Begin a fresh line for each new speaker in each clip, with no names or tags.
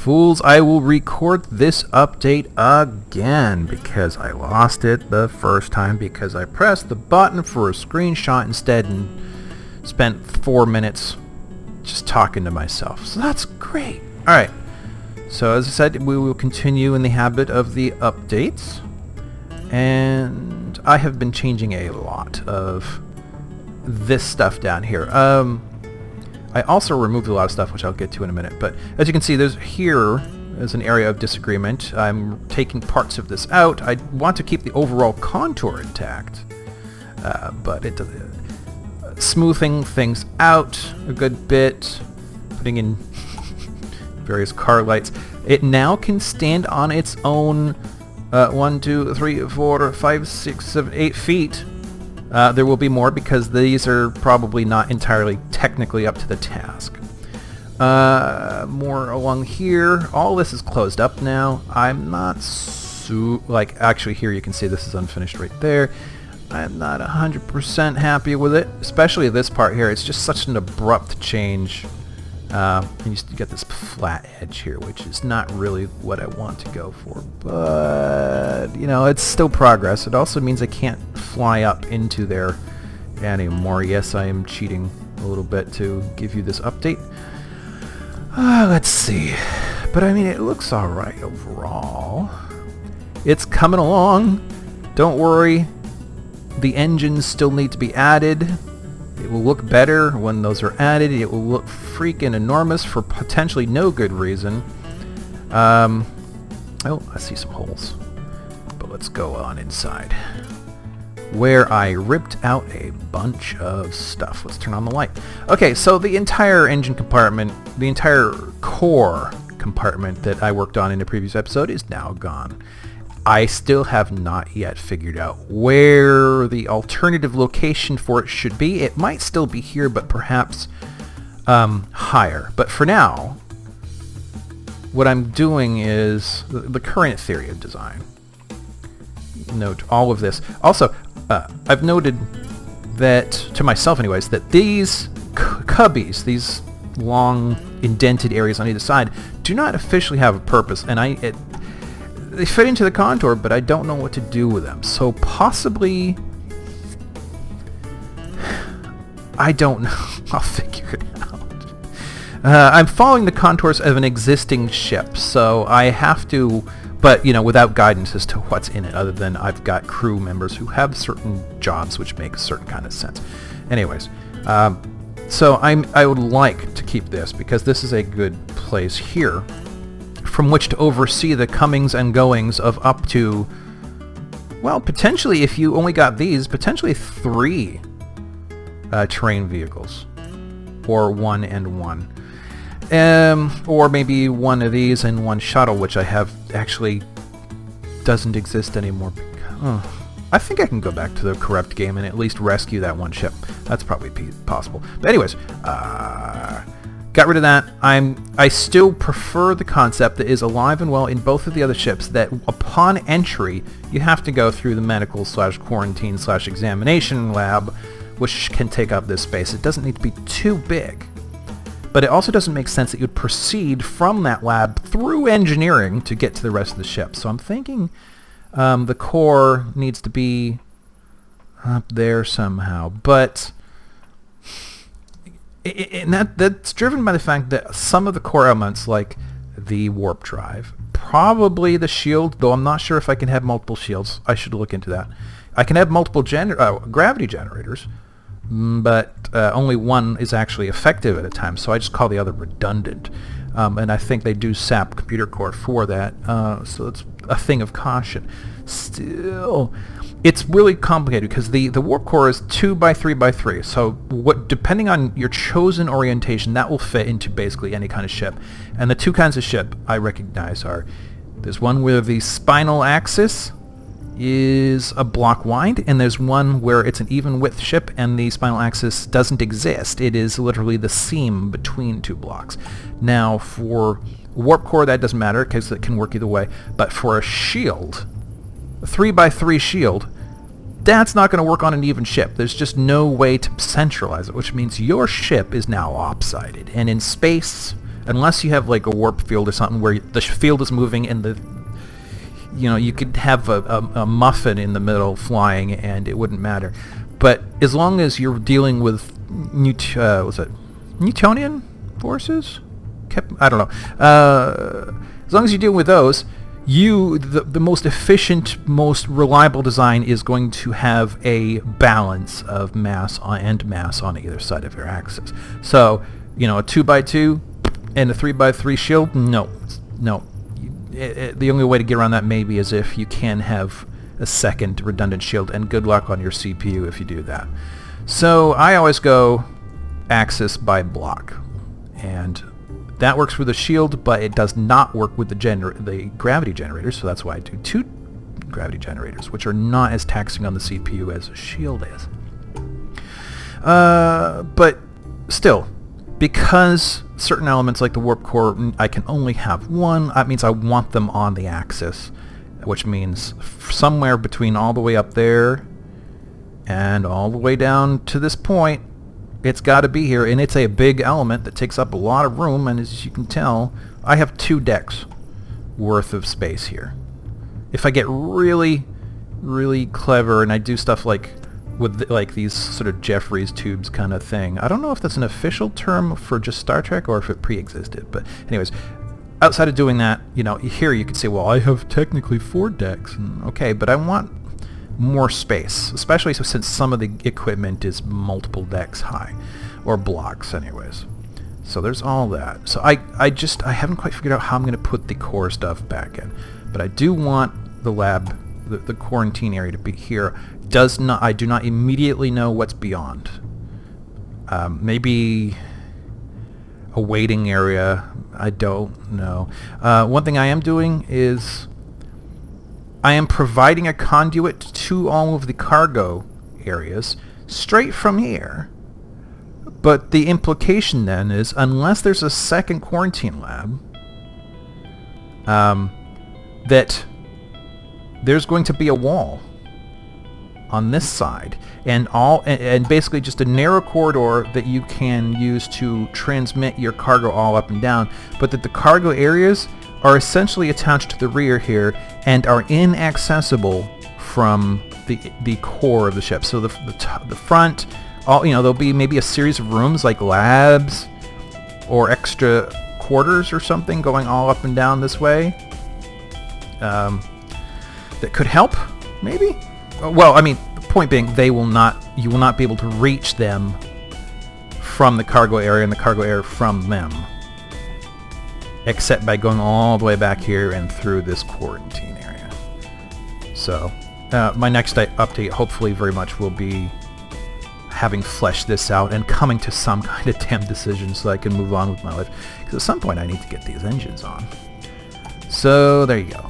fools, I will record this update again because I lost it the first time because I pressed the button for a screenshot instead and spent 4 minutes just talking to myself. So that's great. Alright, so as I said, we will continue in the habit of the updates, and I have been changing a lot of this stuff down here. I also removed a lot of stuff, which I'll get to in a minute, but as you can see, there's an area of disagreement. I'm taking parts of this out. I want to keep the overall contour intact, but it smoothing things out a good bit, putting in various car lights. It now can stand on its own 1, 2, 3, 4, 5, 6, 7, 8 feet. There will be more because these are probably not entirely technically up to the task. More along here. All this is closed up now. I'm not actually here you can see this is unfinished right there. I'm not 100% happy with it, especially this part here. It's just such an abrupt change. And you get this flat edge here, which is not really what I want to go for, but you know, it's still progress. It also means I can't fly up into there anymore. Yes, I am cheating a little bit to give you this update. Let's see, but I mean, it looks alright overall. It's coming along. Don't worry, the engines still need to be added. It will look better when those are added. It will look freaking enormous for potentially no good reason. Oh, I see some holes. But let's go on inside, where I ripped out a bunch of stuff. Let's turn on the light. Okay, so the entire engine compartment, the entire core compartment that I worked on in the previous episode is now gone. I still have not yet figured out where the alternative location for it should be. It might still be here, but perhaps higher. But for now, what I'm doing is the current theory of design. Note all of this. Also, I've noted that, to myself anyways, that these cubbies, these long indented areas on either side, do not officially have a purpose, and they fit into the contour, but I don't know what to do with them. So possibly, I don't know. I'll figure it out. I'm following the contours of an existing ship, so I have to, but you know, without guidance as to what's in it, other than I've got crew members who have certain jobs which make a certain kind of sense. Anyways, so I would like to keep this because this is a good place here from which to oversee the comings and goings of up to, well, potentially, if you only got these, potentially 3 terrain vehicles, or 1 and 1, or maybe 1 of these and 1 shuttle, which I have actually doesn't exist anymore. I think I can go back to the corrupt game and at least rescue that 1 ship. That's probably possible. But anyways, got rid of that. I still prefer the concept that is alive and well in both of the other ships, that upon entry you have to go through the medical / quarantine / examination lab, which can take up this space. It doesn't need to be too big, but it also doesn't make sense that you'd proceed from that lab through engineering to get to the rest of the ship. So I'm thinking the core needs to be up there somehow, but and that's driven by the fact that some of the core elements, like the warp drive, probably the shield, though I'm not sure if I can have multiple shields. I should look into that. I can have multiple gravity generators, but only one is actually effective at a time, so I just call the other redundant. And I think they do sap computer core for that, so it's a thing of caution. Still, it's really complicated because the warp core is 2x3x3. So depending on your chosen orientation, that will fit into basically any kind of ship. And the 2 kinds of ship I recognize are, there's one where the spinal axis is a block wide, and there's one where it's an even width ship and the spinal axis doesn't exist. It is literally the seam between 2 blocks. Now for warp core, that doesn't matter because it can work either way, but for a shield, a 3x3 shield, that's not going to work on an even ship. There's just no way to centralize it, which means your ship is now lopsided. And in space, unless you have like a warp field or something where the field is moving and the, you know, you could have a muffin in the middle flying and it wouldn't matter. But as long as you're dealing with Newtonian forces? I don't know. As long as you deal with those, the most efficient, most reliable design is going to have a balance of mass and mass on either side of your axis. So, you know, a 2x2 and a 3x3 shield? No. The only way to get around that maybe is if you can have a second redundant shield, and good luck on your CPU if you do that. So I always go axis by block, and that works for the shield, but it does not work with the gravity generators, so that's why I do 2 gravity generators, which are not as taxing on the CPU as a shield is. But still, because certain elements like the warp core, I can only have one, that means I want them on the axis, which means somewhere between all the way up there and all the way down to this point, it's got to be here, and it's a big element that takes up a lot of room, and as you can tell, I have 2 decks worth of space here. If I get really, really clever and I do stuff like with like these sort of Jeffries tubes kind of thing, I don't know if that's an official term for just Star Trek or if it pre-existed, but anyways, outside of doing that, you know, here you could say, well, I have technically 4 decks. Okay, but I want more space, especially since some of the equipment is multiple decks high, or blocks anyways. So there's all that. So I haven't quite figured out how I'm going to put the core stuff back in, but I do want the lab, the quarantine area to be here. I do not immediately know what's beyond. Maybe a waiting area. I don't know. One thing I am doing is I am providing a conduit to all of the cargo areas straight from here. But the implication then is, unless there's a second quarantine lab, that there's going to be a wall on this side, and basically just a narrow corridor that you can use to transmit your cargo all up and down, but that the cargo areas are essentially attached to the rear here and are inaccessible from the core of the ship. So the front, there'll be maybe a series of rooms like labs or extra quarters or something going all up and down this way. That could help, maybe. Well, I mean, the point being, you will not be able to reach them from the cargo area and the cargo area from them, except by going all the way back here and through this quarantine area. So, my next update, hopefully very much, will be having fleshed this out and coming to some kind of damn decision so I can move on with my life. Because at some point I need to get these engines on. So, there you go.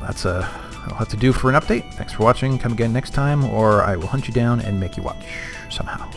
I'll have to do for an update. Thanks for watching. Come again next time, or I will hunt you down and make you watch somehow.